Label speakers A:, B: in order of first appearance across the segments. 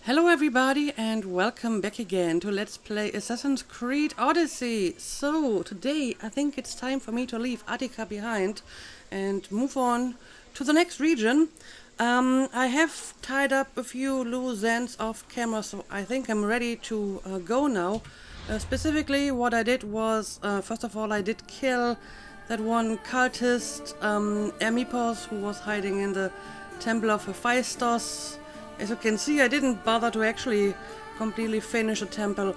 A: Hello everybody and welcome back again to Let's Play Assassin's Creed Odyssey. So today I think it's time for me to leave Attica behind and move on to the next region. I have tied up a few loose ends off camera, so I think I'm ready to go now. Specifically what I did was, first of all, I did kill that one cultist, Amipos, who was hiding in the Temple of Hephaestus. As you can see, I didn't bother to actually completely finish the temple.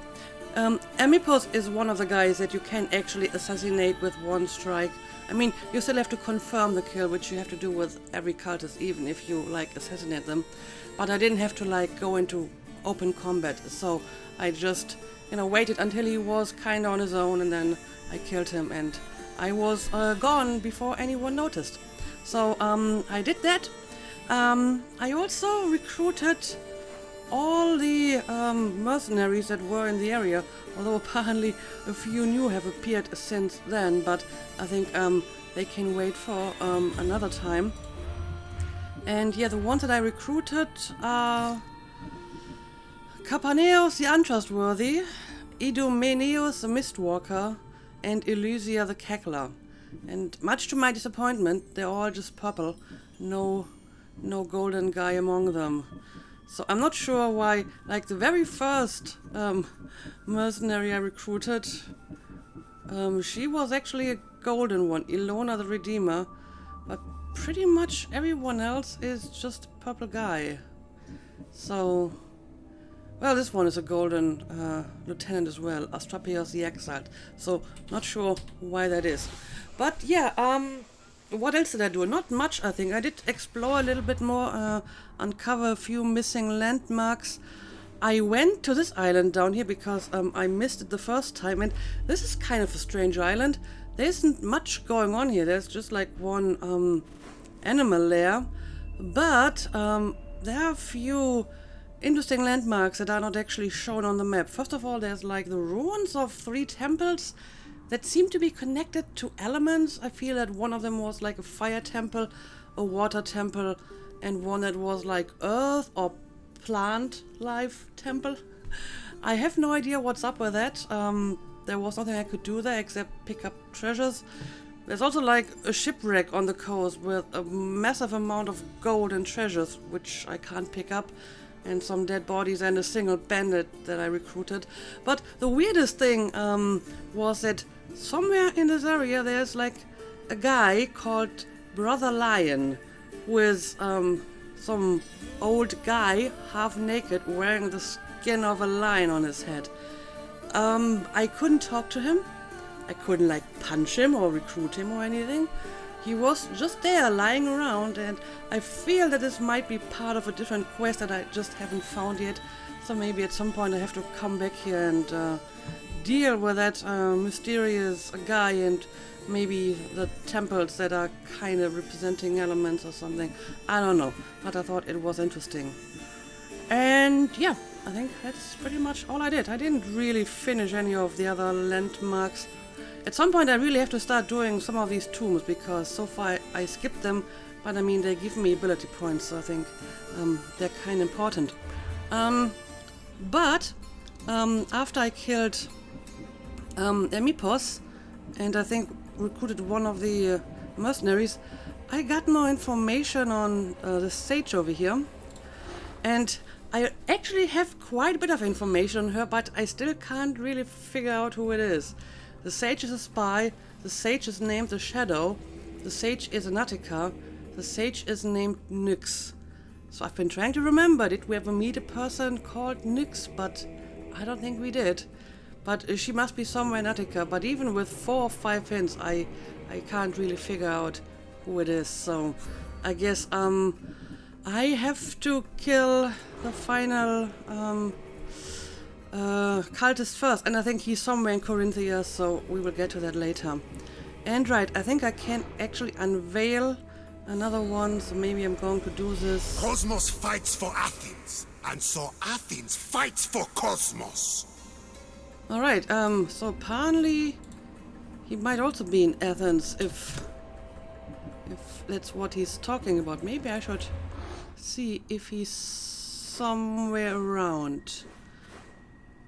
A: Amipos is one of the guys that you can actually assassinate with one strike. I mean, you still have to confirm the kill, which you have to do with every cultist, even if you, assassinate them. But I didn't have to, go into open combat, so I just, waited until he was kinda on his own, and then I killed him, and I was gone before anyone noticed. So, I did that. I also recruited all the mercenaries that were in the area, although apparently a few new have appeared since then, but I think they can wait for another time. And yeah, the ones that I recruited are Capaneos the Untrustworthy, Idomeneus the Mistwalker, and Elysia the Cackler. And much to my disappointment, they're all just purple. No golden guy among them. So I'm not sure why, the very first mercenary I recruited, she was actually a golden one, Ilona the Redeemer, but pretty much everyone else is just a purple guy. So, well, this one is a golden lieutenant as well, Astrapios the Exiled, so not sure why that is. But yeah, what else did I do? Not much, I think. I did explore a little bit more, uncover a few missing landmarks. I went to this island down here because I missed it the first time, and this is kind of a strange island. There isn't much going on here. There's just one animal lair, but there are a few interesting landmarks that are not actually shown on the map. First of all, there's the ruins of 3 temples that seem to be connected to elements. I feel that one of them was a fire temple, a water temple, and one that was earth or plant life temple. I have no idea what's up with that. There was nothing I could do there except pick up treasures. There's also a shipwreck on the coast with a massive amount of gold and treasures, which I can't pick up, and some dead bodies and a single bandit that I recruited. But the weirdest thing was that somewhere in this area there's a guy called Brother Lion, who is some old guy, half naked, wearing the skin of a lion on his head. I couldn't talk to him. I couldn't punch him or recruit him or anything. He was just there, lying around, and I feel that this might be part of a different quest that I just haven't found yet. So maybe at some point I have to come back here and deal with that mysterious guy and maybe the temples that are kind of representing elements or something. I don't know, but I thought it was interesting. And yeah, I think that's pretty much all I did. I didn't really finish any of the other landmarks. At some point I really have to start doing some of these tombs, because so far I skipped them, but I mean they give me ability points, so I think they're kind of important. But after I killed Amipos, and I think recruited one of the mercenaries, I got more information on the sage over here, and I actually have quite a bit of information on her, but I still can't really figure out who it is. The sage is a spy, the sage is named the Shadow, the sage is in Attica, the sage is named Nyx. So I've been trying to remember, did we ever meet a person called Nyx? But I don't think we did. But she must be somewhere in Attica, but even with 4 or 5 hints, I can't really figure out who it is. So I guess I have to kill the final cultist first, and I think he's somewhere in Corinthia, so we will get to that later. And right, I think I can actually unveil another one, so maybe I'm going to do this.
B: Cosmos fights for Athens, and so Athens fights for Cosmos.
A: Alright, so apparently he might also be in Athens, if that's what he's talking about. Maybe I should see if he's somewhere around.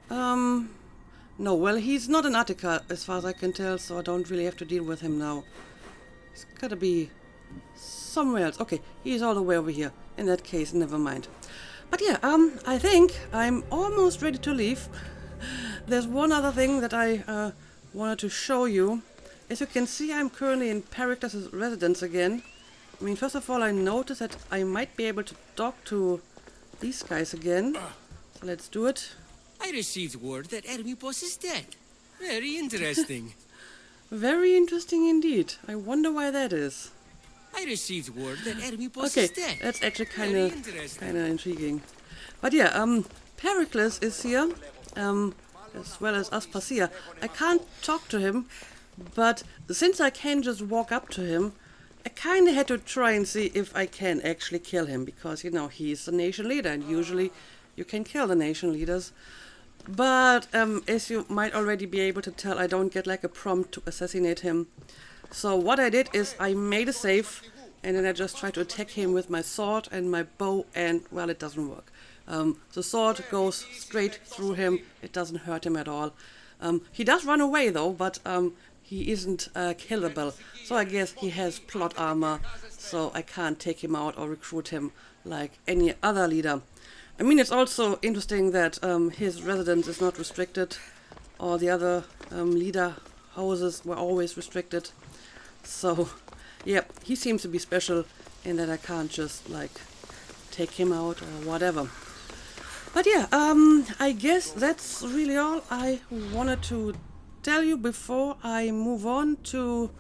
A: No, well, he's not in Attica, as far as I can tell, so I don't really have to deal with him now. He's gotta be somewhere else. Okay, he's all the way over here. In that case, never mind. But yeah, I think I'm almost ready to leave. There's one other thing that I wanted to show you. As you can see, I'm currently in Pericles' residence again. I mean, first of all, I noticed that I might be able to talk to these guys again. So let's do it.
C: I received word that Hermipos is dead. Very interesting.
A: Very interesting indeed. I wonder why that is.
C: I received word that Hermipos
A: Okay,
C: is dead.
A: that's actually kind
C: Very
A: of
C: interesting.
A: intriguing. But yeah, Pericles is here, as well as Aspasia. I can't talk to him, but since I can just walk up to him, I kind of had to try and see if I can actually kill him, because, you know, he's the nation leader, and usually you can kill the nation leaders. But as you might already be able to tell, I don't get like a prompt to assassinate him. So what I did is I made a save, and then I just tried to attack him with my sword and my bow, and, well, it doesn't work. The sword goes straight through him. It doesn't hurt him at all. He does run away, though, but he isn't killable. So I guess he has plot armor, so I can't take him out or recruit him like any other leader. I mean, it's also interesting that his residence is not restricted. All the other leader houses were always restricted. So, yeah, he seems to be special in that I can't just, like, take him out or whatever. But yeah, I guess that's really all I wanted to tell you before I move on to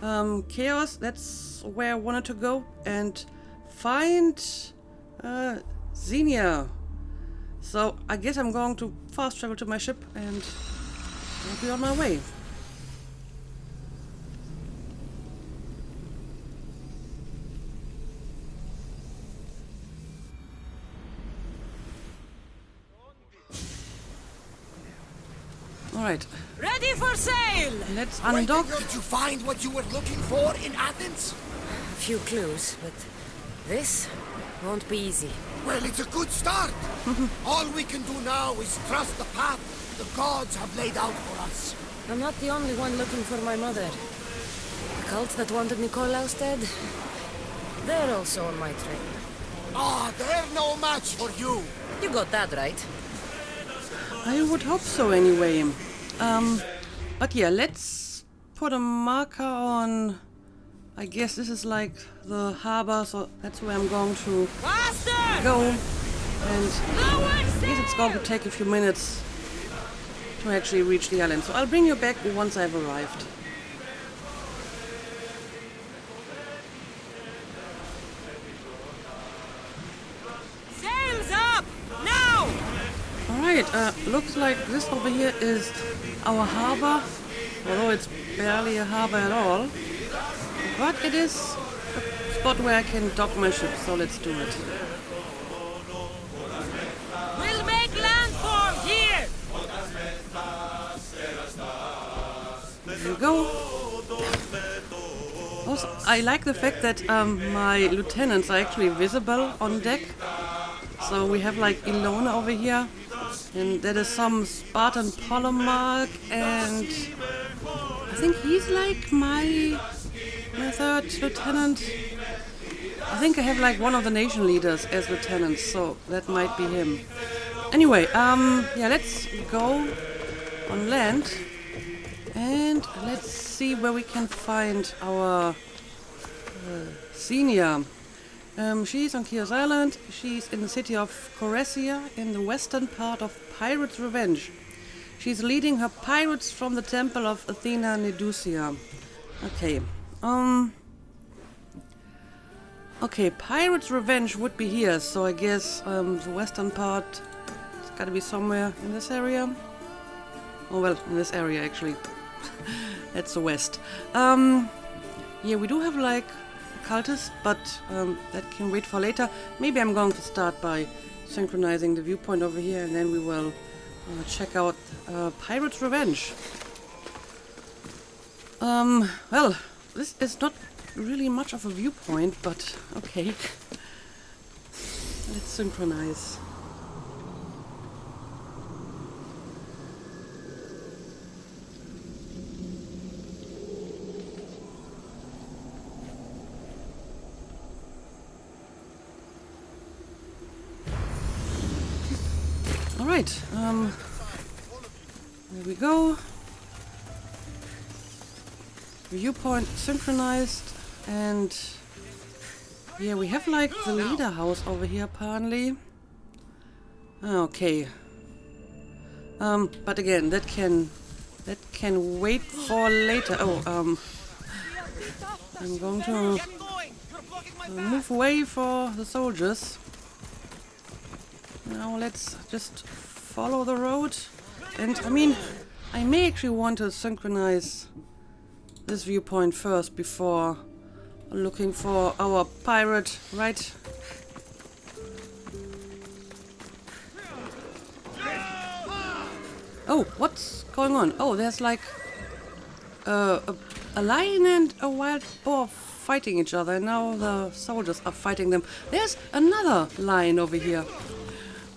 A: Keos. That's where I wanted to go and find Xenia. So I guess I'm going to fast travel to my ship and I'll be on my way. Alright,
D: Ready for sail!
A: let's undock.
B: Did you find what you were looking for in Athens?
D: A few clues, but this won't be easy.
B: Well, it's a good start. All we can do now is trust the path the gods have laid out for us.
D: I'm not the only one looking for my mother. The cult that wanted Nikolaus dead, they're also on my trail.
B: Ah, they're no match for you.
D: You got that right.
A: I would hope so anyway. But yeah, let's put a marker on. I guess this is like the harbor, so that's where I'm going to
D: Faster!
A: go. And I guess it's going to take a few minutes to actually reach the island. So I'll bring you back once I've arrived.
D: Sails up! Now!
A: Alright, looks like this over here is our harbor. Although it's barely a harbor at all. But it is a spot where I can dock my ship, so let's do it.
D: We'll make landfall here!
A: There we go. Also, I like the fact that my lieutenants are actually visible on deck. So we have like Ilona over here, and that is some Spartan polemarch, and I think he's like my third lieutenant. I think I have like one of the nation leaders as lieutenants, so that might be him. Anyway, yeah, let's go on land and let's see where we can find our Xenia. She's on Keos Island. She's in the city of Coressia in the western part of Pirates' Revenge. She's leading her pirates from the temple of Athena Nedusia. Okay. Okay, Pirates' Revenge would be here, so I guess the western part, it's gotta be somewhere in this area. Oh well, in this area actually. That's the west. Yeah, we do have like cultists, but that can wait for later. Maybe I'm going to start by synchronizing the viewpoint over here, and then we will check out Pirates' Revenge. Well, this is not really much of a viewpoint, but okay. Let's synchronize. Alright, there we go. Viewpoint synchronized, and yeah, we have like the leader house over here apparently. Okay. But again, that can wait for later. Oh, I'm going to move away for the soldiers. Now let's just follow the road. And I mean, I may actually want to synchronize this viewpoint first before looking for our pirate, right? Oh, what's going on? Oh, there's like a lion and a wild boar fighting each other, and now the soldiers are fighting them. There's another lion over here.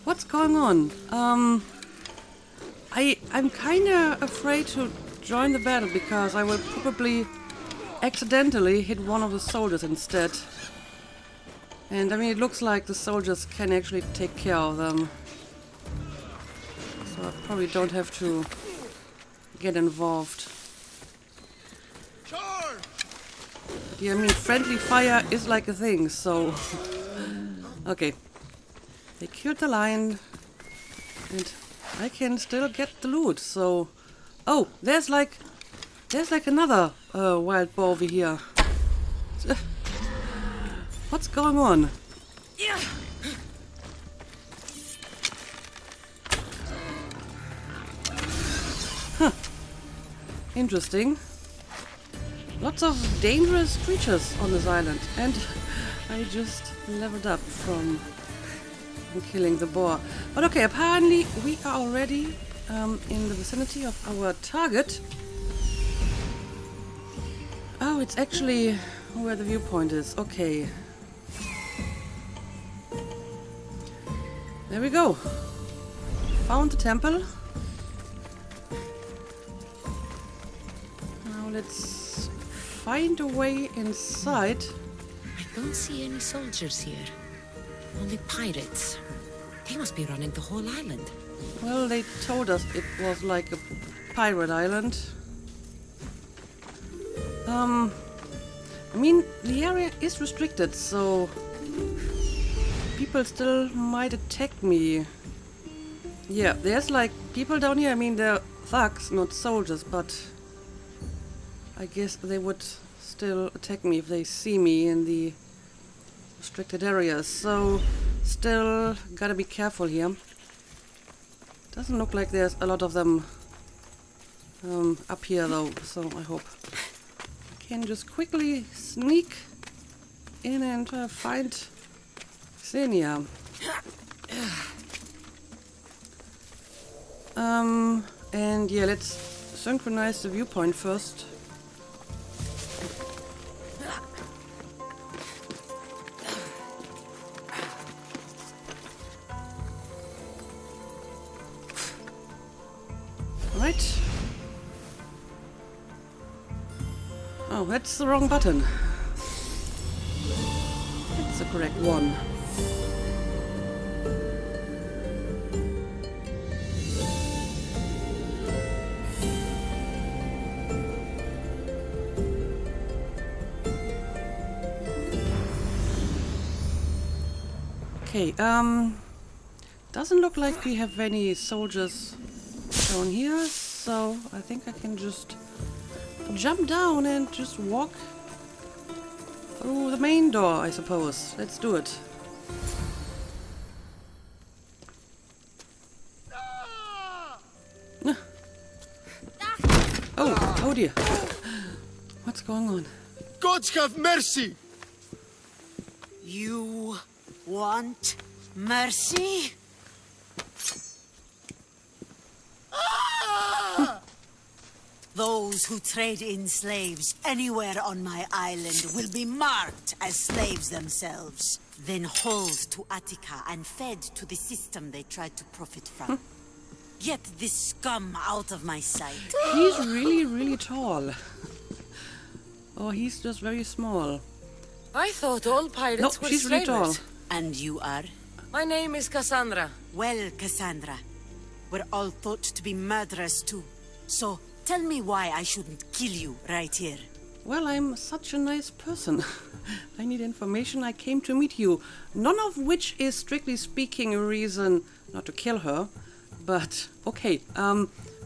A: What's going on? I'm kinda afraid to join the battle because I will probably accidentally hit one of the soldiers instead. And I mean, it looks like the soldiers can actually take care of them. So I probably don't have to get involved. But yeah, I mean, friendly fire is like a thing, so... Okay. They killed the lion, and I can still get the loot, so... Oh, there's like another wild boar over here. What's going on? Huh. Interesting. Lots of dangerous creatures on this island, and I just leveled up from killing the boar. But okay, apparently we are already in the vicinity of our target. Oh, it's actually where the viewpoint is. Okay. There we go. Found the temple. Now let's find a way inside.
D: I don't see any soldiers here. Only pirates. They must be running the whole island.
A: Well, they told us it was like a pirate island. I mean, the area is restricted, so people still might attack me. Yeah, there's like people down here. I mean, they're thugs, not soldiers, but I guess they would still attack me if they see me in the restricted areas. So still gotta be careful here. Doesn't look like there's a lot of them up here though, so I hope I can just quickly sneak in and find Xenia. And yeah, let's synchronize the viewpoint first. Right. Oh, that's the wrong button. It's the correct one. Okay, doesn't look like we have any soldiers down here, so I think I can just jump down and just walk through the main door, I suppose. Let's do it. Oh dear. What's going on?
B: Gods have mercy!
E: You want mercy? Those who trade in slaves anywhere on my island will be marked as slaves themselves, then hauled to Attica and fed to the system they tried to profit from. Get this scum out of my sight.
A: He's really, really tall. Oh, he's just very small.
D: I thought all
A: No,
D: pirates were
A: she's really tall.
D: slavers.
E: And you are?
D: My name is Cassandra.
E: Well, Cassandra, we're all thought to be murderers too. So, tell me why I shouldn't kill you right here.
A: Well, I'm such a nice person. I need information. I came to meet you. None of which is, strictly speaking, a reason not to kill her. But, okay,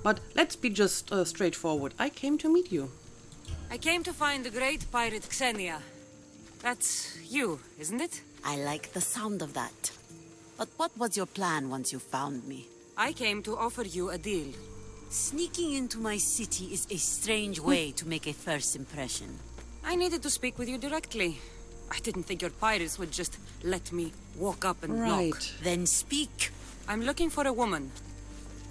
A: but let's be just straightforward. I came to meet you.
D: I came to find the great pirate Xenia. That's you, isn't it?
E: I like the sound of that. But what was your plan once you found me?
D: I came to offer you a deal.
E: Sneaking into my city is a strange way to make a first impression.
D: I needed to speak with you directly. I didn't think your pirates would just let me walk up and
A: Right.
D: knock.
E: Then speak.
D: I'm looking for a woman.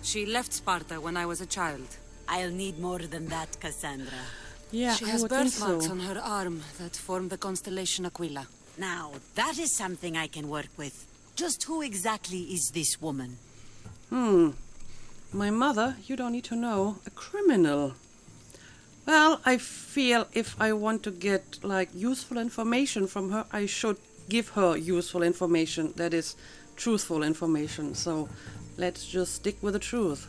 D: She left Sparta when I was a child.
E: I'll need more than that, Cassandra.
A: Yeah,
D: She
A: I
D: has
A: would think
D: birthmarks
A: so.
D: on her arm that form the constellation Aquila.
E: Now, that is something I can work with. Just who exactly is this woman?
A: My mother, you don't need to know, a criminal. Well, I feel if I want to get, like, useful information from her, I should give her useful information. That is, truthful information. So, let's just stick with the truth.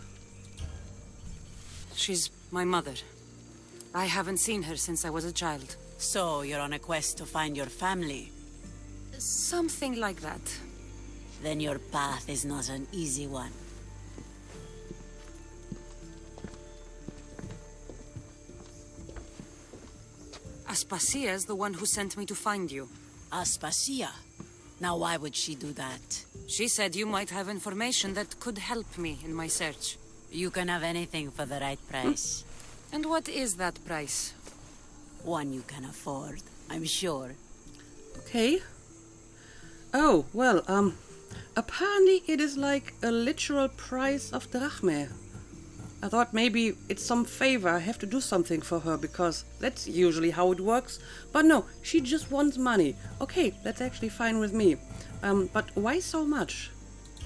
D: She's my mother. I haven't seen her since I was a child.
E: So, you're on a quest to find your family.
D: Something like that.
E: Then your path is not an easy one.
D: Aspasia's the one who sent me to find you.
E: Aspasia? Now why would she do that?
D: She said you might have information that could help me in my search.
E: You can have anything for the right price.
D: And what is that price?
E: One you can afford, I'm sure.
A: Okay. Oh, well, apparently it is like a literal price of drachme. I thought maybe it's some favor, I have to do something for her, because that's usually how it works. But no, she just wants money. Okay, that's actually fine with me. But why so much?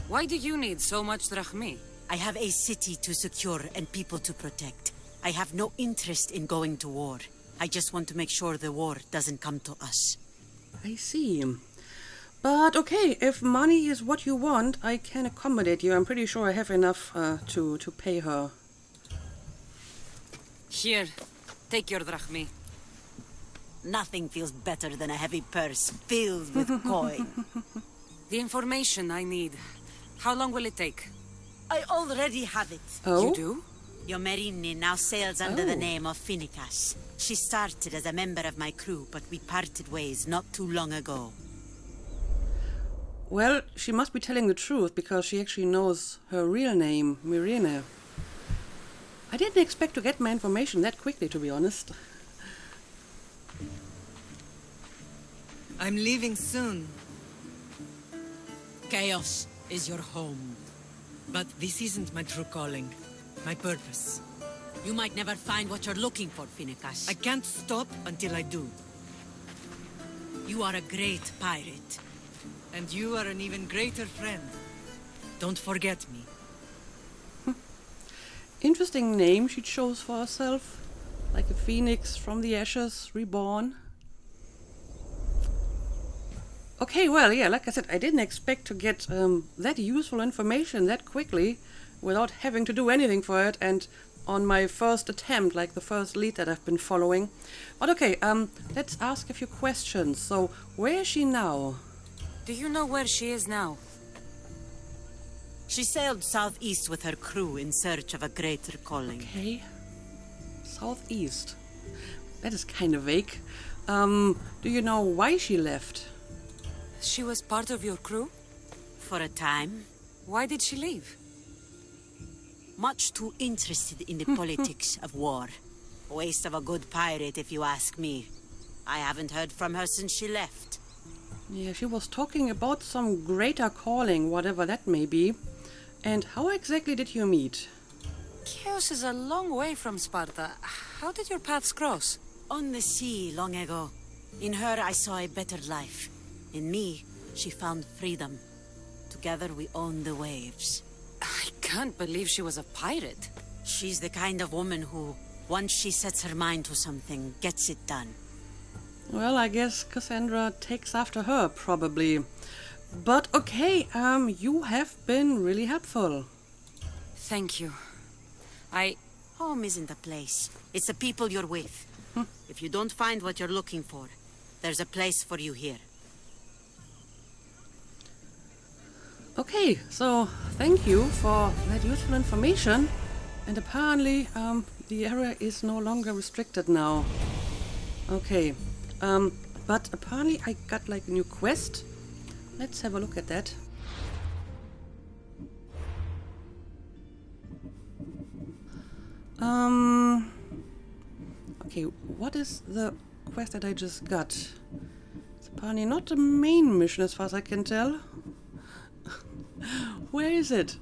D: Why do you need so much drachmi?
E: I have a city to secure and people to protect. I have no interest in going to war. I just want to make sure the war doesn't come to us.
A: I see. But okay, if money is what you want, I can accommodate you. I'm pretty sure I have enough to pay her.
D: Here, take your drachmi.
E: Nothing feels better than a heavy purse filled with coin.
D: The information I need. How long will it take?
E: I already have it.
A: Oh?
D: You do?
E: Your Merini now sails under the
A: Oh.
E: name of Finicas. She started as a member of my crew, but we parted ways not too long ago.
A: Well, she must be telling the truth, because she actually knows her real name, Myrene. I didn't expect to get my information that quickly, to be honest.
F: I'm leaving soon,
E: Keos is your home.
F: but this isn't my true calling. My purpose.
E: You might never find what you're looking for, Finicas.
F: I can't stop until I do.
E: You are a great pirate.
F: And you are an even greater friend. Don't forget me.
A: Interesting name she chose for herself. Like a phoenix from the ashes, reborn. Okay, well, yeah, like I said, I didn't expect to get that useful information that quickly without having to do anything for it, and on my first attempt, like the first lead that I've been following. But okay, let's ask a few questions. So, where is she now?
D: Do you know where she is now?
E: She sailed southeast with her crew in search of a greater calling.
A: Okay. Southeast. That is kind of vague. Do you know why she left?
D: She was part of your crew?
E: For a time,
D: Why did she leave?
E: much too interested in the politics of war. A waste of a good pirate, if you ask me. I haven't heard from her since she left.
A: Yeah, she was talking about some greater calling, whatever that may be. And how exactly did you meet?
D: Keos is a long way from Sparta. How did your paths cross?
E: On the sea, long ago. In her, I saw a better life. In me, she found freedom. Together, we own the waves.
D: I can't believe she was a pirate.
E: She's the kind of woman who, once she sets her mind to something, gets it done.
A: Well, I guess Cassandra takes after her, probably. But okay, you have been really helpful.
D: Thank you.
E: Home isn't a place. It's the people you're with. If you don't find what you're looking for, there's a place for you here.
A: Okay, so thank you for that useful information. And apparently, the area is no longer restricted now. Okay, but apparently I got like a new quest. Let's have a look at that. Okay, what is the quest that I just got? It's apparently not the main mission as far as I can tell. Where is it?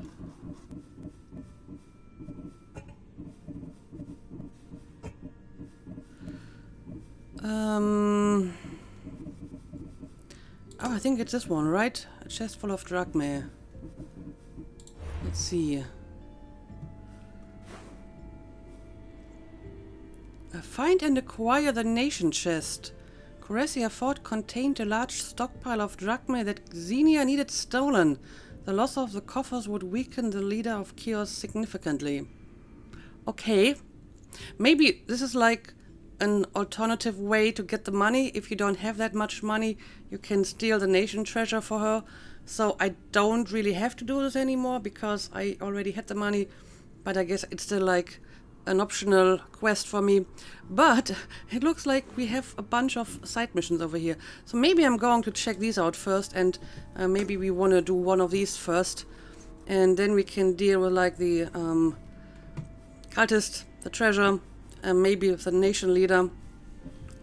A: Oh, I think it's this one, right? A chest full of drachmae. Let's see. Find and acquire the nation chest. Coresia fort contained a large stockpile of drachmae that Xenia needed stolen. The loss of the coffers would weaken the leader of Keos significantly. Okay. Maybe this is like an alternative way to get the money. If you don't have that much money, you can steal the nation treasure for her. So I don't really have to do this anymore because I already had the money. But I guess it's still like an optional quest for me. But it looks like we have a bunch of side missions over here. So maybe I'm going to check these out first, and maybe we want to do one of these first. And then we can deal with like the cultist, the treasure, and maybe with the nation leader.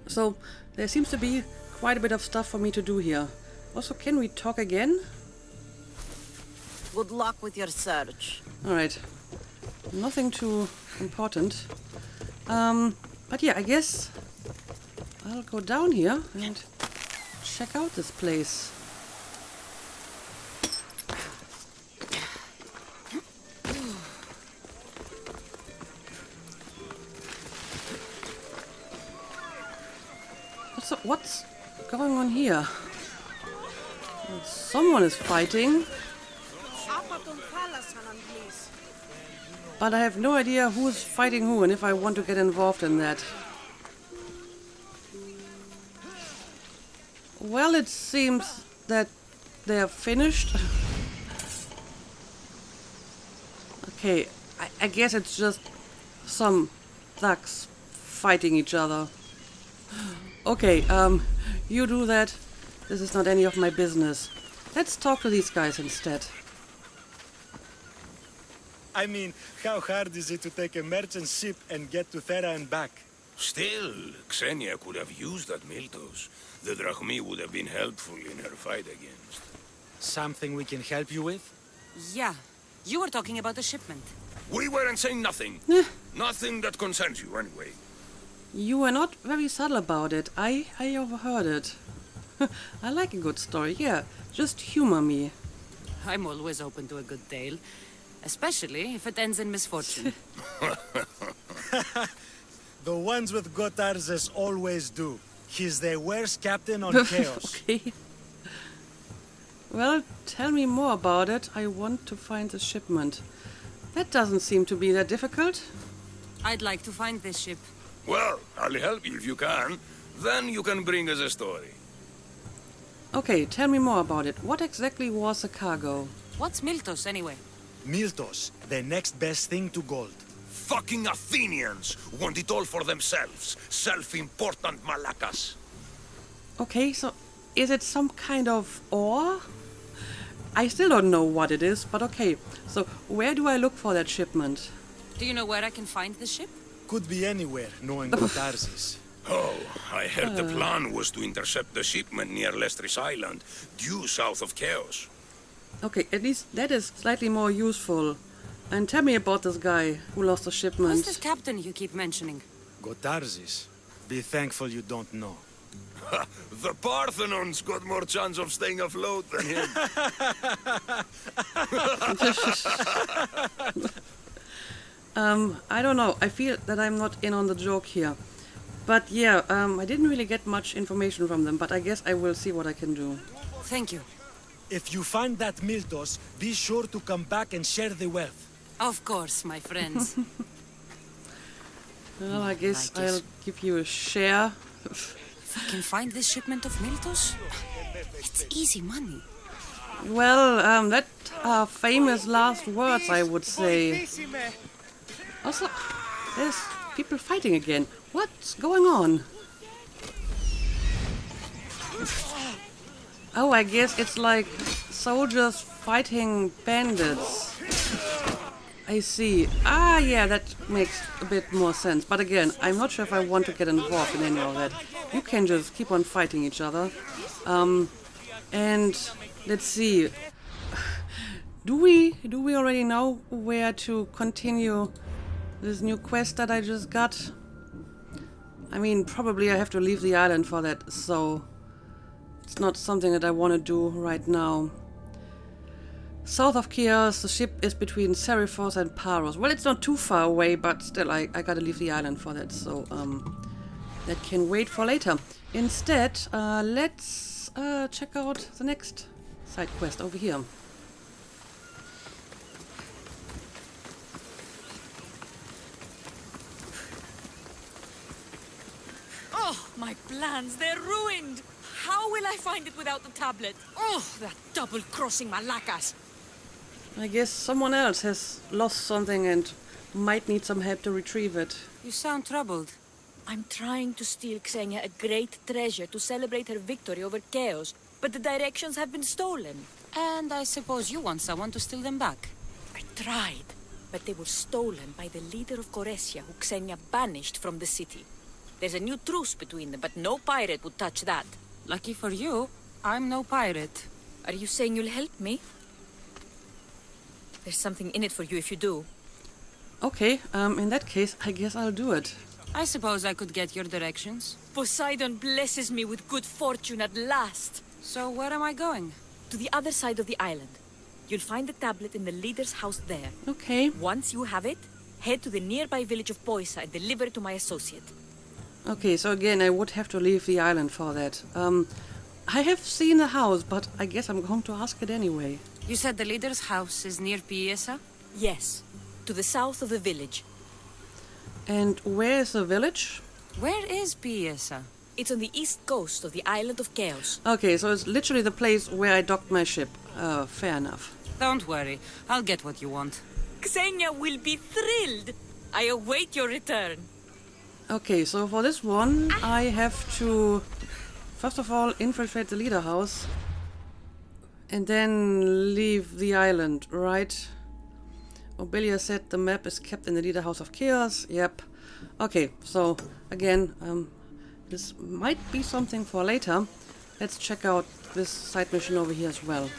A: So there seems to be quite a bit of stuff for me to do here. Also, can we talk again?
E: Good luck with your search.
A: Alright. Nothing too important. But yeah, I guess I'll go down here and check out this place. What's going on here? Someone is fighting. But I have no idea who's fighting who and if I want to get involved in that. Well, it seems that they're finished. Okay, I guess it's just some thugs fighting each other. Okay, you do that. This is not any of my business. Let's talk to these guys instead.
G: I mean, how hard is it to take a merchant ship and get to Thera and back?
H: Still, Xenia could have used that Miltos. The drachmae would have been helpful in her fight against.
G: Something we can help you with?
D: Yeah, you were talking about the shipment.
H: We weren't saying nothing. Nothing that concerns you, anyway.
A: You were not very subtle about it. I overheard it. I like a good story, yeah. Just humor me.
D: I'm always open to a good tale. Especially if it ends in misfortune.
G: The ones with Gotarzes always do. He's the worst captain on Keos.
A: Okay. Well, tell me more about it. I want to find the shipment. That doesn't seem to be that difficult.
D: I'd like to find this ship.
H: Well, I'll help you if you can. Then you can bring us a story.
A: Okay, tell me more about it. What exactly was the cargo?
D: What's Miltos, anyway?
G: Miltos, the next best thing to gold.
H: Fucking Athenians want it all for themselves. Self-important malacas.
A: Okay, so is it some kind of ore? I still don't know what it is, but okay. So where do I look for that shipment?
D: Do you know where I can find the ship?
G: Could be anywhere, knowing Gotarzes.
H: Oh, I heard the plan was to intercept the shipment near Lestris Island, due south of Keos.
A: Okay, at least that is slightly more useful. And tell me about this guy who lost a
D: Who's
A: shipment.
D: this captain you keep mentioning?
G: Gotarzis. Be thankful you don't know.
H: The Parthenon's got more chance of staying afloat than him.
A: I don't know. I feel that I'm not in on the joke here. But yeah, I didn't really get much information from them, but I guess I will see what I can do.
D: Thank you.
G: If you find that Miltos, be sure to come back and share the wealth.
D: Of course, my friends.
A: Well, I guess
D: Like it.
A: I'll give you a share.
D: If I can find this shipment of Miltos, it's easy money.
A: Well, that are famous last words, I would say. Also, there's people fighting again. What's going on? Oh, I guess it's like soldiers fighting bandits. I see. Ah, yeah, that makes a bit more sense. But again, I'm not sure if I want to get involved in any of that. You can just keep on fighting each other. And let's see. Do we already know where to continue this new quest that I just got? I mean, probably I have to leave the island for that, so it's not something that I want to do right now. South of Keos, the ship is between Serifos and Paros. Well, it's not too far away, but still, I gotta leave the island for that, so that can wait for later. Instead, let's check out the next side quest over here.
I: Oh, my plans, they're ruined! How will I find it without the tablet? Oh, that double-crossing Malakas!
A: I guess someone else has lost something and might need some help to retrieve it.
D: You sound troubled.
I: I'm trying to steal Xenia a great treasure to celebrate her victory over Keos, but the directions have been stolen.
D: And I suppose you want someone to steal them back.
I: I tried, but they were stolen by the leader of Goresia, who Xenia banished from the city. There's a new truce between them, but no pirate would touch that.
D: Lucky for you, I'm no pirate.
I: Are you saying you'll help me? There's something in it for you if you do.
A: Okay, in that case, I guess I'll do it.
D: I suppose I could get your directions.
I: Poseidon blesses me with good fortune at last.
D: So where am I going?
I: To the other side of the island. You'll find the tablet in the leader's house there.
A: Okay.
I: Once you have it, head to the nearby village of Poisa and deliver it to my associate.
A: Okay, so again, I would have to leave the island for that. I have seen the house, but I guess I'm going to ask it anyway.
D: You said the leader's house is near Piesa?
I: Yes, to the south of the village.
A: And where is the village?
D: Where is Piesa?
I: It's on the east coast of the island of Keos.
A: Okay, so it's literally the place where I docked my ship. Fair enough.
D: Don't worry, I'll get what you want.
I: Xenia will be thrilled. I await your return.
A: Okay, so for this one, I have to, first of all, infiltrate the leader house. And then leave the island, right? Obelia said the map is kept in the leader house of Keos. Yep. Okay, so again, this might be something for later. Let's check out this side mission over here as well.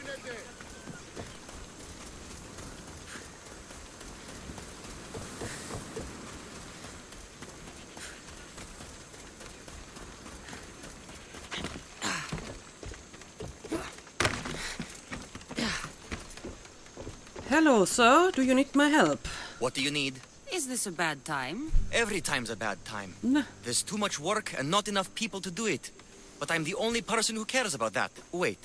A: Hello, sir. Do you need my help?
J: What do you need?
D: Is this a bad time?
J: Every time's a bad time.
A: Nah.
J: There's too much work and not enough people to do it. But I'm the only person who cares about that. Wait,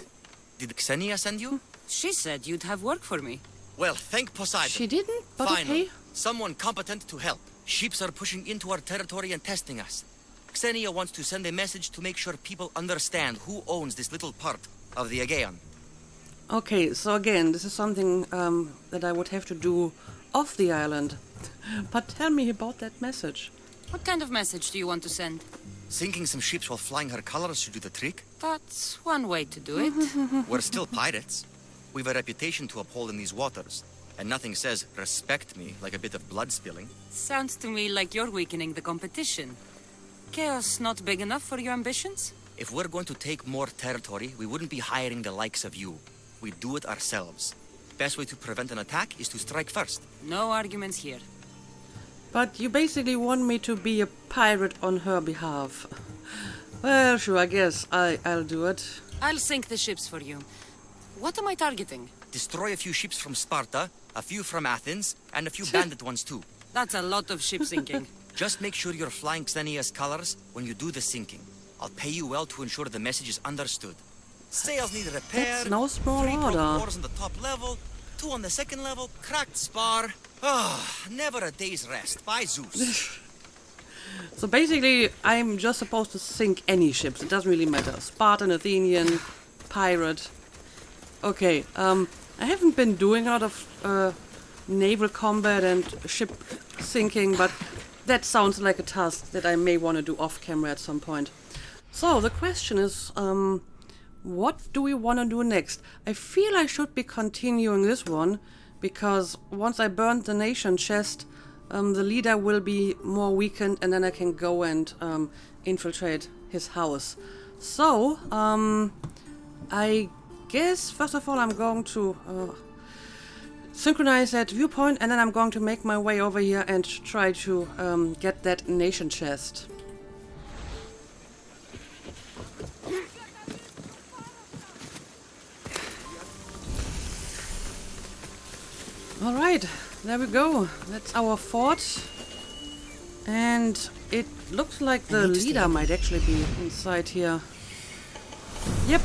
J: did Xenia send you?
D: She said you'd have work for me.
J: Well, thank Poseidon.
A: She didn't, but
J: Finally,
A: okay.
J: someone competent to help. Ships are pushing into our territory and testing us. Xenia wants to send a message to make sure people understand who owns this little part of the Aegean.
A: Okay, so again, this is something that I would have to do off the island. But tell me about that message.
D: What kind of message do you want to send?
J: Sinking some ships while flying her colors should do the trick.
D: That's one way to do it.
J: We're still pirates. We've a reputation to uphold in these waters. And nothing says, respect me, like a bit of blood spilling.
D: Sounds to me like you're weakening the competition. Chaos not big enough for your ambitions?
J: If we're going to take more territory, we wouldn't be hiring the likes of you. We'd do it ourselves. Best way to prevent an attack is to strike first.
D: No arguments here.
A: But you basically want me to be a pirate on her behalf. Well, sure, I guess I'll do it.
D: I'll sink the ships for you. What am I targeting?
J: Destroy a few ships from Sparta, a few from Athens, and a few bandit ones too.
D: That's a lot of ship sinking.
J: Just make sure you're flying Xenia's colors when you do the sinking. I'll pay you well to ensure the message is understood. Sails need repair.
A: That's no small
J: 3 broken
A: order.
J: oars on the top level, 2 on the second level, cracked spar. Never a day's rest. By Zeus.
A: So basically, I'm just supposed to sink any ships. It doesn't really matter. Spartan, Athenian, pirate. Okay, I haven't been doing a lot of naval combat and ship sinking, but that sounds like a task that I may want to do off camera at some point. So the question is, what do we want to do next? I feel I should be continuing this one, because once I burn the nation chest, the leader will be more weakened, and then I can go and infiltrate his house. So, I guess first of all I'm going to synchronize that viewpoint, and then I'm going to make my way over here and try to get that nation chest. Alright, there we go. That's our fort. And it looks like the leader might actually be inside here. Yep.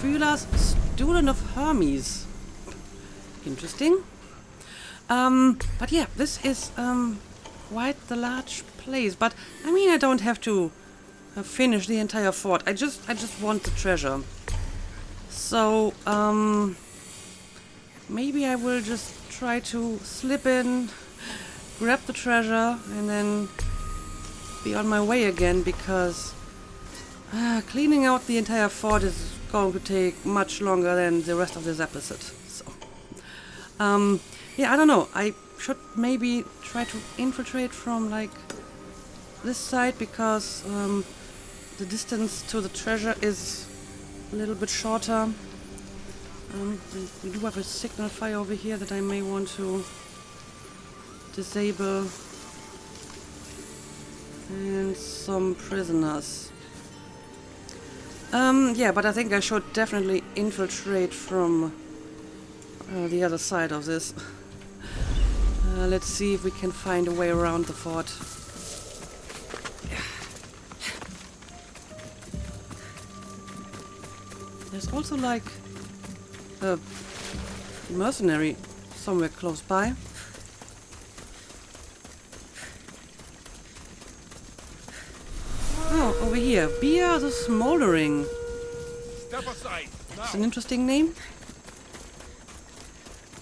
A: Phylas, student of Hermes. Interesting. But yeah, this is quite the large place. But I mean, I don't have to finish the entire fort. I just want the treasure. So maybe I will just try to slip in, grab the treasure, and then be on my way again, because cleaning out the entire fort is going to take much longer than the rest of this episode. So, yeah, I don't know. I should maybe try to infiltrate from like this side, because the distance to the treasure is a little bit shorter. We do have a signal fire over here that I may want to disable. And some prisoners. Yeah, but I think I should definitely infiltrate from the other side of this. Let's see if we can find a way around the fort. There's also like a mercenary somewhere close by. Oh, over here. Bia the Smoldering.
H: Step aside.
A: It's an interesting name.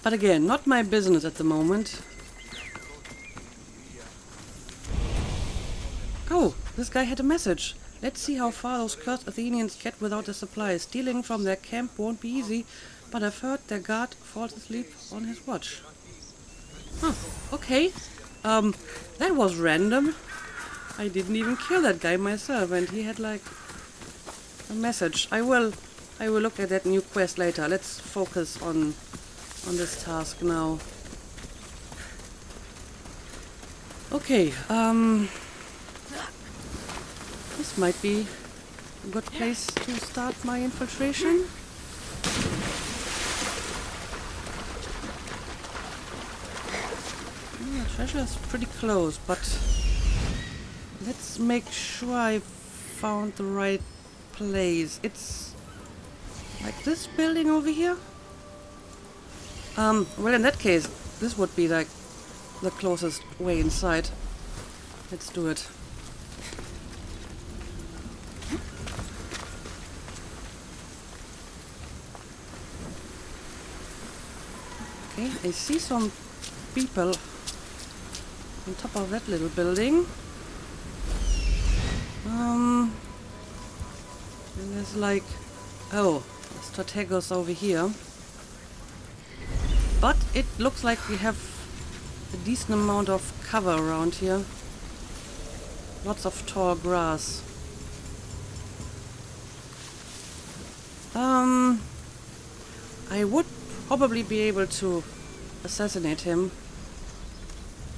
A: But again, not my business at the moment. Oh, this guy had a message. Let's see how far those cursed Athenians get without their supplies. Stealing from their camp won't be easy, but I've heard their guard falls asleep on his watch. Huh, okay. That was random. I didn't even kill that guy myself, and he had like a message. I will look at that new quest later. Let's focus on this task now. Okay, this might be a good place to start my infiltration. The treasure is pretty close, but let's make sure I found the right place. It's like this building over here. Well, in that case, this would be like the closest way inside. Let's do it. Okay, I see some people on top of that little building. And there's like, oh, strategos over here. But it looks like we have a decent amount of cover around here. Lots of tall grass. I would probably be able to assassinate him,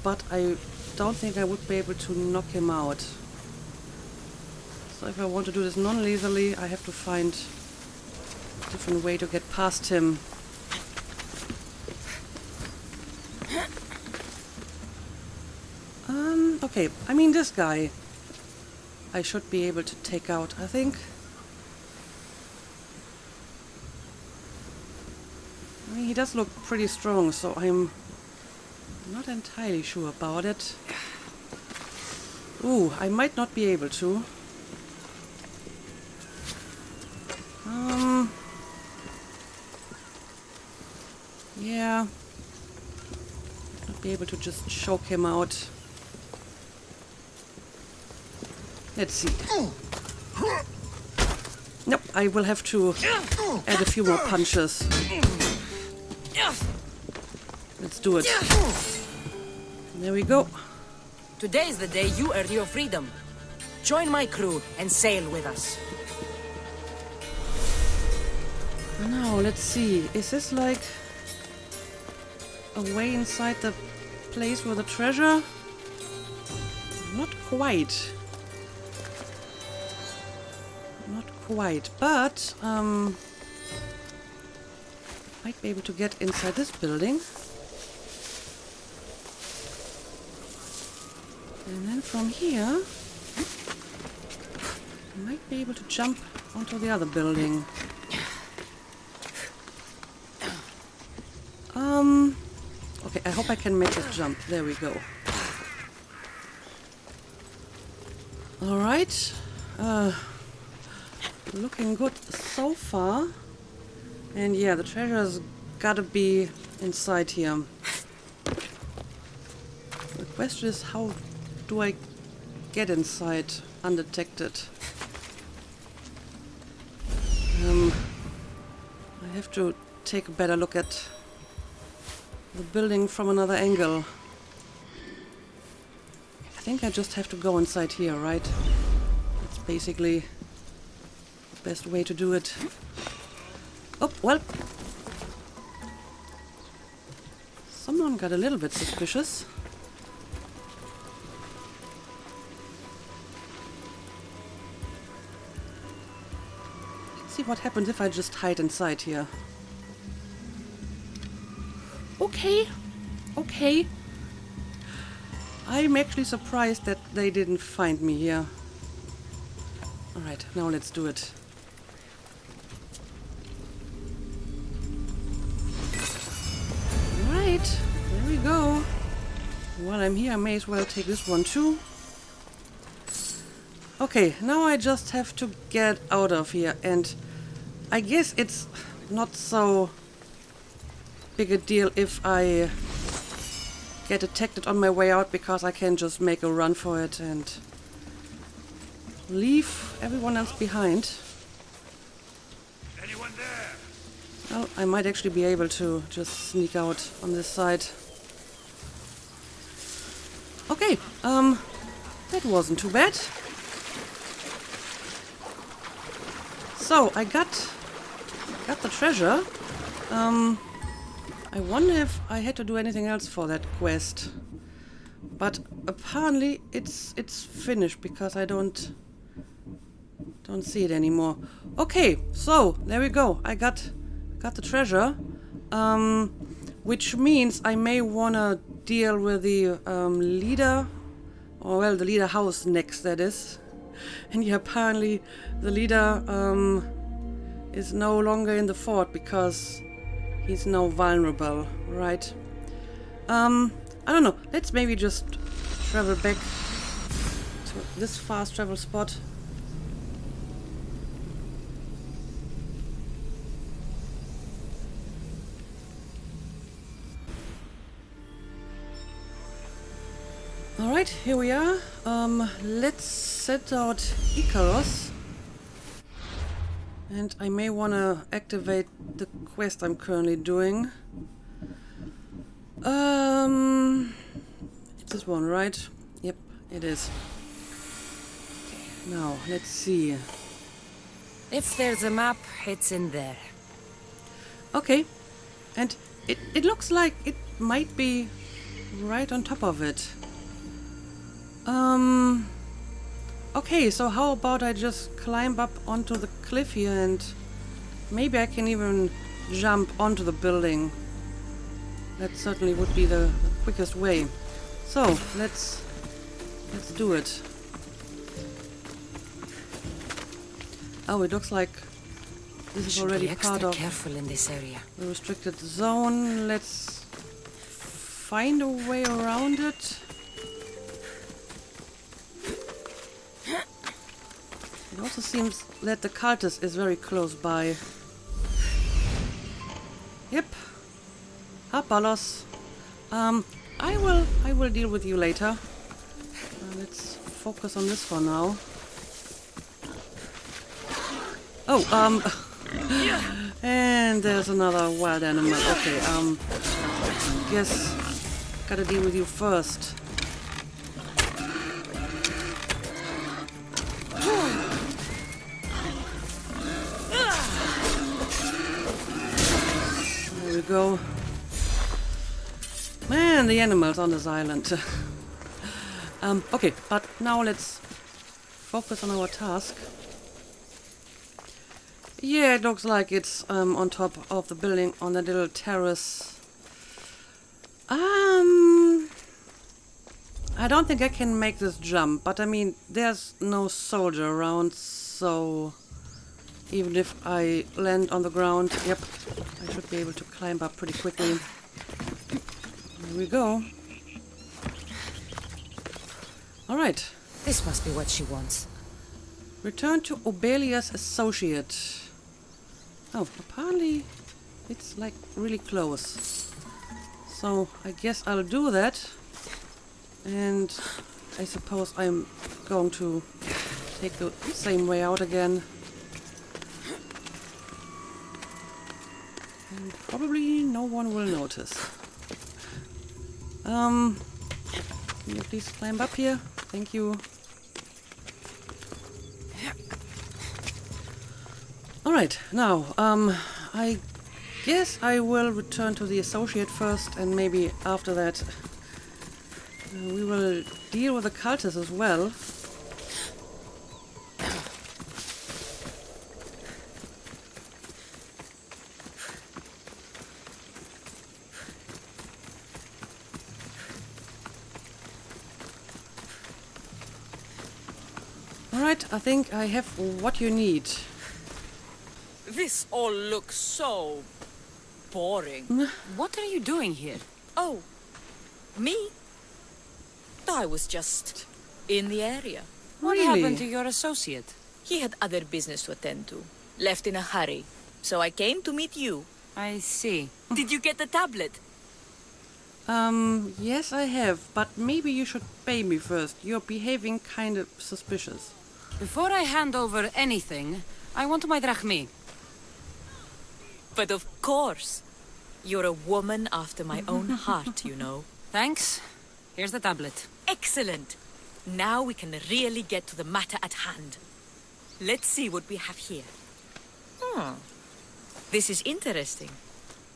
A: but I don't think I would be able to knock him out. So if I want to do this non-lethally, I have to find a different way to get past him. Okay, I mean this guy I should be able to take out, I think. I mean, he does look pretty strong, so I'm not entirely sure about it. Ooh, I might not be able to. Yeah. Not be able to just choke him out. Let's see. Nope, I will have to add a few more punches. Let's do it. There we go.
D: Today is the day you earn your freedom. Join my crew and sail with us.
A: Now, let's see. Is this like a way inside the place with the treasure? Not quite. Not quite, but might be able to get inside this building. And then from here, I might be able to jump onto the other building. Okay, I hope I can make this jump. There we go. Alright. Looking good so far. And yeah, the treasure's gotta be inside here. The question is, how do I get inside undetected? I have to take a better look at the building from another angle. I think I just have to go inside here, right? That's basically the best way to do it. Oh, well. Someone got a little bit suspicious. Let's see what happens if I just hide inside here. Okay. Okay. I'm actually surprised that they didn't find me here. Alright, now let's do it. Alright, there we go. While I'm here, I may as well take this one too. Okay, now I just have to get out of here, and I guess it's not so big a deal if I get detected on my way out, because I can just make a run for it and leave everyone else behind.
H: Anyone there?
A: Well, I might actually be able to just sneak out on this side. Okay, that wasn't too bad. So, I got the treasure. I wonder if I had to do anything else for that quest. But apparently it's finished, because I don't see it anymore. Okay, so there we go. I got the treasure, which means I may wanna deal with the leader, or well, the leader house next, that is. And yeah, apparently the leader is no longer in the fort because he's now vulnerable, right? I don't know. Let's maybe just travel back to this fast travel spot. Alright, here we are. Let's set out Icaros. And I may want to activate the quest I'm currently doing. It's this one, right? Yep, it is. Okay, now, let's see.
D: If there's a map, it's in there.
A: Okay. And it looks like it might be right on top of it. Okay, so how about I just climb up onto the cliff here and maybe I can even jump onto the building. That certainly would be the quickest way. So, let's do it. Oh, it looks like this is already part of
D: careful in this area.
A: the restricted zone. Let's find a way around it. It also seems that the cultist is very close by. Yep. Hapalos. I will deal with you later. Let's focus on this for now. Oh, and there's another wild animal. Okay, guess gotta deal with you first. There we go. Man, the animals on this island. Okay, but now let's focus on our task. Yeah, it looks like it's on top of the building on that little terrace. I don't think I can make this jump, but I mean, there's no soldier around, so even if I land on the ground, yep, I should be able to climb up pretty quickly. Here we go. Alright.
D: This must be what she wants.
A: Return to Obelia's associate. Oh, apparently it's like really close. So I guess I'll do that. And I suppose I'm going to take the same way out again. And probably no one will notice. Can you please climb up here? Thank you. Alright, now, I guess I will return to the associate first, and maybe after that we will deal with the cultists as well. Alright, I think I have what you need.
I: This all looks so boring.
D: What are you doing here?
I: Oh, me? I was just in the area.
D: What
A: Really?
D: happened to your associate?
I: He had other business to attend to. Left in a hurry. So I came to meet you.
D: I see.
I: Did you get the tablet?
A: Yes I have, but maybe you should pay me first. You're behaving kind of suspicious.
D: Before I hand over anything, I want my drachmi.
I: But of course. You're a woman after my own heart, you know.
D: Thanks. Here's the tablet.
I: Excellent. Now we can really get to the matter at hand. Let's see what we have here. This is interesting.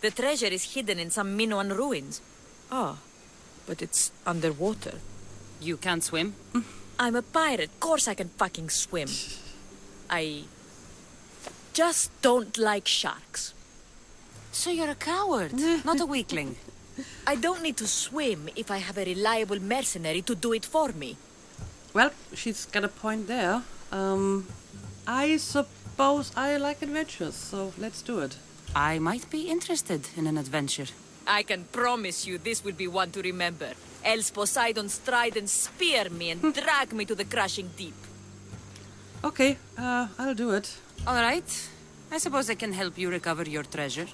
I: The treasure is hidden in some Minoan ruins. Ah, but it's underwater.
D: You can't swim?
I: I'm a pirate. Course I can fucking swim. I just don't like sharks.
D: So you're a coward, not a weakling.
I: I don't need to swim if I have a reliable mercenary to do it for me.
A: Well, she's got a point there. I suppose I like adventures, so let's do it.
D: I might be interested in an adventure.
I: I can promise you this will be one to remember. Else Poseidon's trident spear me and drag me to the crushing deep.
A: Okay, I'll do it.
D: All right. I suppose I can help you recover your treasure.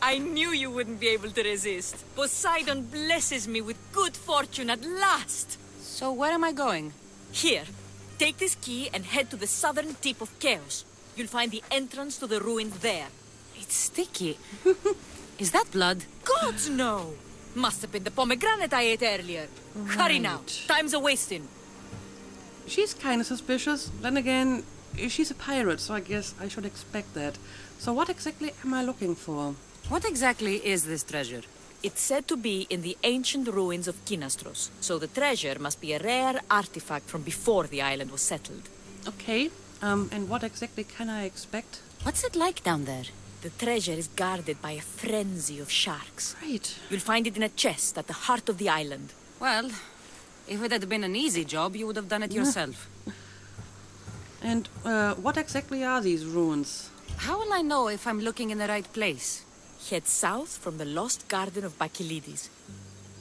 I: I knew you wouldn't be able to resist. Poseidon blesses me with good fortune at last.
D: So where am I going?
I: Here, take this key and head to the southern tip of Keos. You'll find the entrance to the ruins there.
D: It's sticky. Is that blood?
I: Gods, no! Must have been the pomegranate I ate earlier. Hurry now. Time's a-wasting.
A: She's kind of suspicious. Then again, she's a pirate, so I guess I should expect that. So what exactly am I looking for?
D: What exactly is this treasure?
I: It's said to be in the ancient ruins of Kinastros, so the treasure must be a rare artifact from before the island was settled.
A: Okay, and what exactly can I expect?
D: What's it like down there?
I: The treasure is guarded by a frenzy of sharks.
A: Right.
I: You'll find it in a chest at the heart of the island.
D: Well, if it had been an easy job, you would have done it yourself.
A: And what exactly are these ruins?
D: How will I know if I'm looking in the right place?
I: Head south from the lost garden of Bakilides.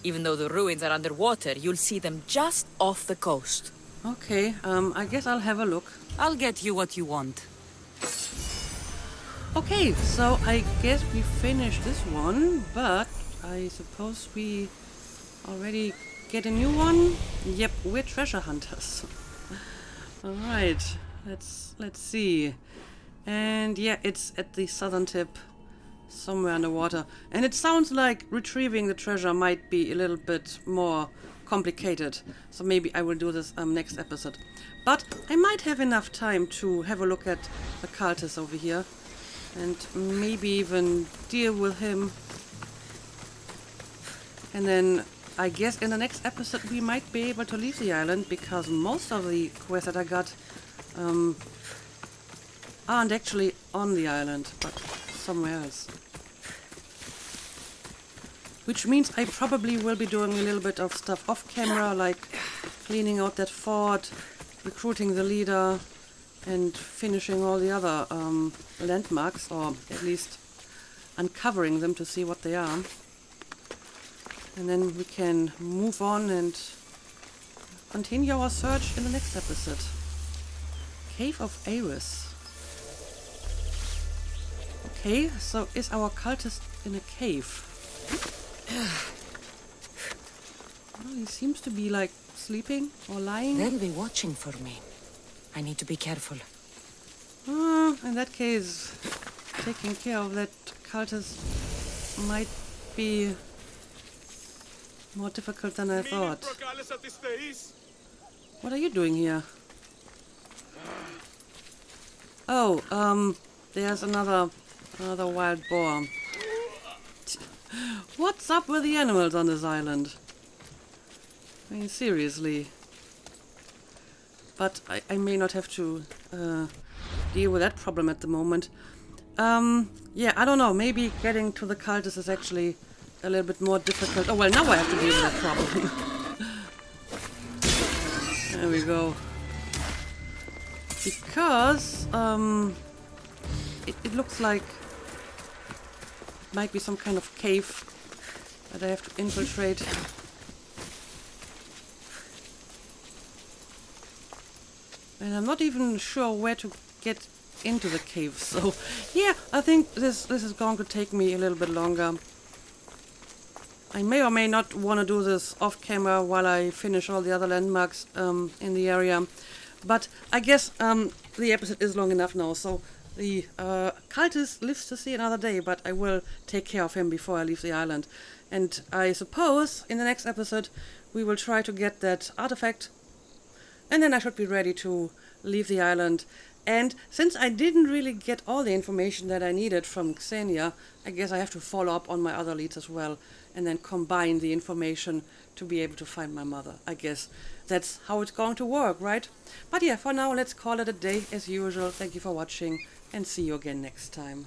I: Even though the ruins are underwater, you'll see them just off the coast.
A: Okay, I guess I'll have a look.
D: I'll get you what you want.
A: Okay, so I guess we finished this one, but I suppose we already get a new one? Yep, we're treasure hunters. Alright, let's see. And yeah, it's at the southern tip, somewhere underwater. And it sounds like retrieving the treasure might be a little bit more complicated. So maybe I will do this next episode. But I might have enough time to have a look at the cultist over here. And maybe even deal with him. And then I guess in the next episode we might be able to leave the island, because most of the quests that I got aren't actually on the island, but somewhere else. Which means I probably will be doing a little bit of stuff off camera, like cleaning out that fort, recruiting the leader, and finishing all the other landmarks, or at least uncovering them to see what they are. And then we can move on and continue our search in the next episode. Cave of Ares. Okay, so is our cultist in a cave? Well, he seems to be like sleeping or lying.
D: They'll be watching for me. I need to be careful.
A: In that case, taking care of that cultist might be more difficult than I thought. What are you doing here? Oh, there's another wild boar. What's up with the animals on this island? I mean, seriously. But I may not have to deal with that problem at the moment. Yeah, I don't know. Maybe getting to the cultist is actually a little bit more difficult. Oh, well, now I have to deal with that problem. There we go. Because it looks like it might be some kind of cave that I have to infiltrate. And I'm not even sure where to get into the cave, so yeah, I think this is going to take me a little bit longer. I may or may not want to do this off camera while I finish all the other landmarks in the area, but I guess the episode is long enough now, so the cultist lives to see another day, but I will take care of him before I leave the island. And I suppose in the next episode we will try to get that artifact, and then I should be ready to leave the island. And since I didn't really get all the information that I needed from Xenia, I guess I have to follow up on my other leads as well, and then combine the information to be able to find my mother. I guess that's how it's going to work, right? But yeah, for now, let's call it a day as usual. Thank you for watching, and see you again next time.